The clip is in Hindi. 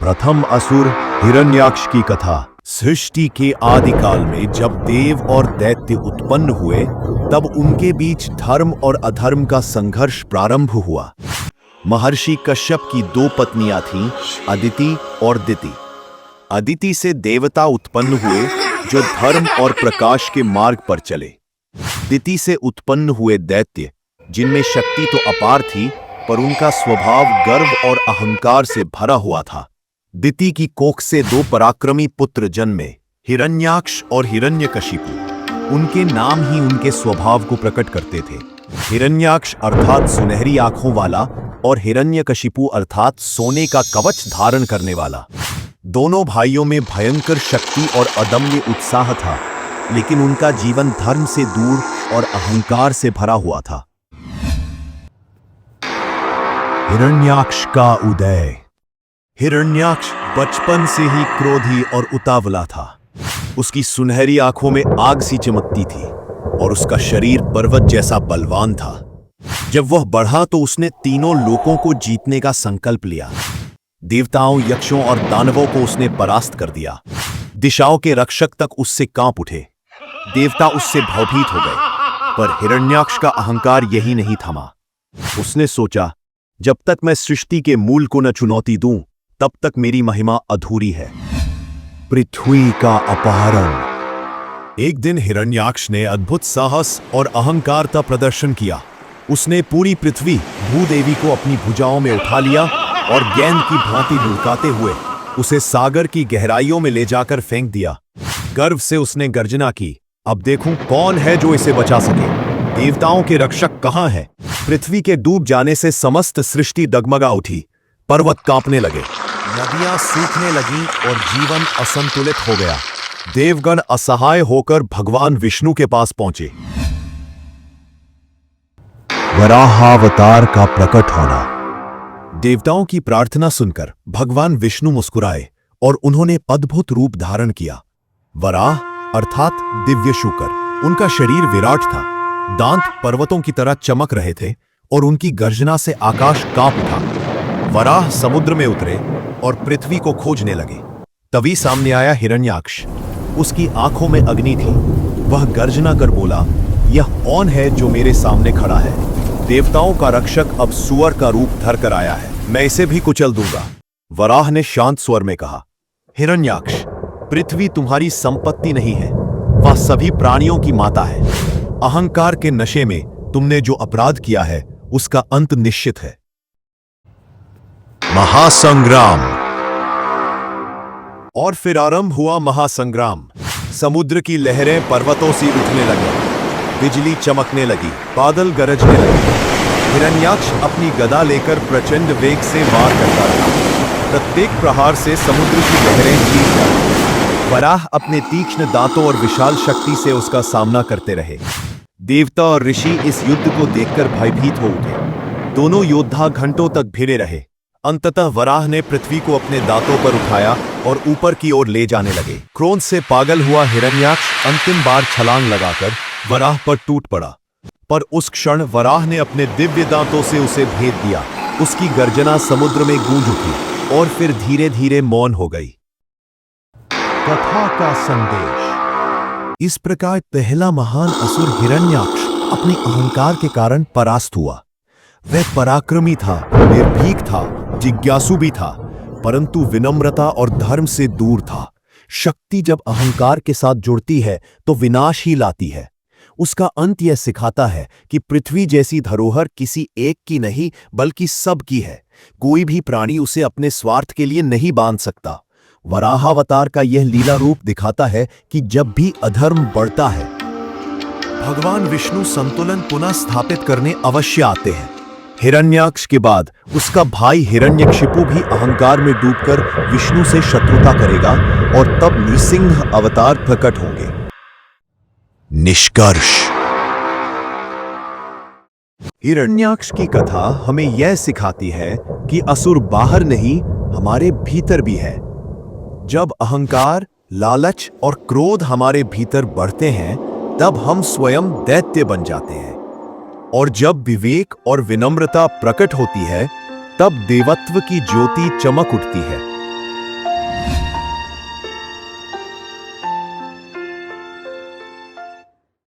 प्रथम असुर हिरण्याक्ष की कथा। सृष्टि के आदिकाल में जब देव और दैत्य उत्पन्न हुए, तब उनके बीच धर्म और अधर्म का संघर्ष प्रारंभ हुआ। महर्षि कश्यप की दो पत्नियां थीं, अदिति और दिति। अदिति से देवता उत्पन्न हुए जो धर्म और प्रकाश के मार्ग पर चले। दिति से उत्पन्न हुए दैत्य, जिनमें शक्ति तो अपार थी, पर उनका स्वभाव गर्व और अहंकार से भरा हुआ था। दिति की कोख से दो पराक्रमी पुत्र जन्मे, हिरण्याक्ष और हिरण्यकशिपु। उनके नाम ही उनके स्वभाव को प्रकट करते थे। हिरण्याक्ष अर्थात सुनहरी आंखों वाला और हिरण्यकशिपु अर्थात सोने का कवच धारण करने वाला। दोनों भाइयों में भयंकर शक्ति और अदम्य उत्साह था, लेकिन उनका जीवन धर्म से दूर और अहंकार से भरा हुआ था। हिरण्याक्ष का उदय। हिरण्याक्ष बचपन से ही क्रोधी और उतावला था। उसकी सुनहरी आंखों में आग सी चमकती थी और उसका शरीर पर्वत जैसा बलवान था। जब वह बढ़ा तो उसने तीनों लोकों को जीतने का संकल्प लिया। देवताओं, यक्षों और दानवों को उसने परास्त कर दिया। दिशाओं के रक्षक तक उससे कांप उठे। देवता उससे भयभीत हो गए, पर हिरण्याक्ष का अहंकार यही नहीं थमा। उसने सोचा, जब तक मैं सृष्टि के मूल को न चुनौती दूं, तब तक मेरी महिमा अधूरी है। पृथ्वी का अपहरण। एक दिन हिरण्याक्ष ने अद्भुत साहस और अहंकार का प्रदर्शन किया। उसने पूरी पृथ्वी भूदेवी को अपनी भुजाओं में उठा लिया और गेंद की भांति लुढ़काते हुए उसे सागर की गहराइयों में ले जाकर फेंक दिया। गर्व से उसने गर्जना की, अब देखूं कौन है जो इसे बचा सके। देवताओं के रक्षक कहां हैं? पृथ्वी के डूब जाने से समस्त सृष्टि डगमगा उठी। पर्वत कांपने लगे, नदियां सूखने लगीं और जीवन असंतुलित हो गया। देवगण असहाय होकर भगवान विष्णु के पास पहुंचे। वराहावतार का प्रकट होना। देवताओं की प्रार्थना सुनकर भगवान विष्णु मुस्कुराए और उन्होंने अद्भुत रूप धारण किया। वराह अर्थात दिव्य शूकर। उनका शरीर विराट था। दांत पर्वतों की तरह चमक रहे थे और उनकी गर्जना से आकाश कांप उठा। वराह समुद्र में उतरे और पृथ्वी को खोजने लगे। तभी सामने आया हिरण्याक्ष। उसकी आंखों में अग्नि थी। वह गर्जना कर बोला, यह कौन है जो मेरे सामने खड़ा है? देवताओं का रक्षक अब सुअर का रूप धर कर आया है, मैं इसे भी कुचल दूंगा। वराह ने शांत स्वर में कहा, हिरण्याक्ष, पृथ्वी तुम्हारी संपत्ति नहीं है, वह सभी प्राणियों की माता है। अहंकार के नशे में तुमने जो अपराध किया है, उसका अंत निश्चित है। महासंग्राम। और फिर आरंभ हुआ महासंग्राम। समुद्र की लहरें पर्वतों से उठने लगी, बिजली चमकने लगी, बादल गरजने लगे। हिरण्याक्ष अपनी गदा लेकर प्रचंड वेग से वार करता रहा। प्रत्येक प्रहार से समुद्र की लहरें चीख जाती। वराह अपने तीक्ष्ण दांतों और विशाल शक्ति से उसका सामना करते रहे। देवता और ऋषि इस युद्ध को देखकर भयभीत हो उठे। दोनों योद्धा घंटों तक भिड़े रहे। अंततः वराह ने पृथ्वी को अपने दांतों पर उठाया और ऊपर की ओर ले जाने लगे। क्रोध से पागल हुआ हिरण्याक्ष अंतिम बार छलांग लगाकर वराह पर टूट पड़ा, पर उस क्षण वराह ने अपने दिव्य दांतों से उसे भेद दिया। उसकी गर्जना समुद्र में गूंज उठी और फिर धीरे धीरे मौन हो गई। कथा का संदेश। इस प्रकार पहला महान असुर हिरण्याक्ष अपने अहंकार के कारण परास्त हुआ। वह पराक्रमी था, निर्भीक था, जिज्ञासु भी था, परंतु विनम्रता और धर्म से दूर था। शक्ति जब अहंकार के साथ जुड़ती है तो विनाश ही लाती है। उसका अंत यह सिखाता है कि पृथ्वी जैसी धरोहर किसी एक की नहीं बल्कि सबकी है। कोई भी प्राणी उसे अपने स्वार्थ के लिए नहीं बांध सकता। वराहावतार का यह लीला रूप दिखाता है कि जब भी अधर्म बढ़ता है, भगवान विष्णु संतुलन पुनः स्थापित करने अवश्य आते हैं। हिरण्याक्ष के बाद उसका भाई हिरण्यकशिपु भी अहंकार में डूबकर विष्णु से शत्रुता करेगा और तब नृसिंह अवतार प्रकट होंगे। निष्कर्ष। हिरण्याक्ष की कथा हमें यह सिखाती है कि असुर बाहर नहीं, हमारे भीतर भी है। जब अहंकार, लालच और क्रोध हमारे भीतर बढ़ते हैं, तब हम स्वयं दैत्य बन जाते हैं। और जब विवेक और विनम्रता प्रकट होती है, तब देवत्व की ज्योति चमक उठती है।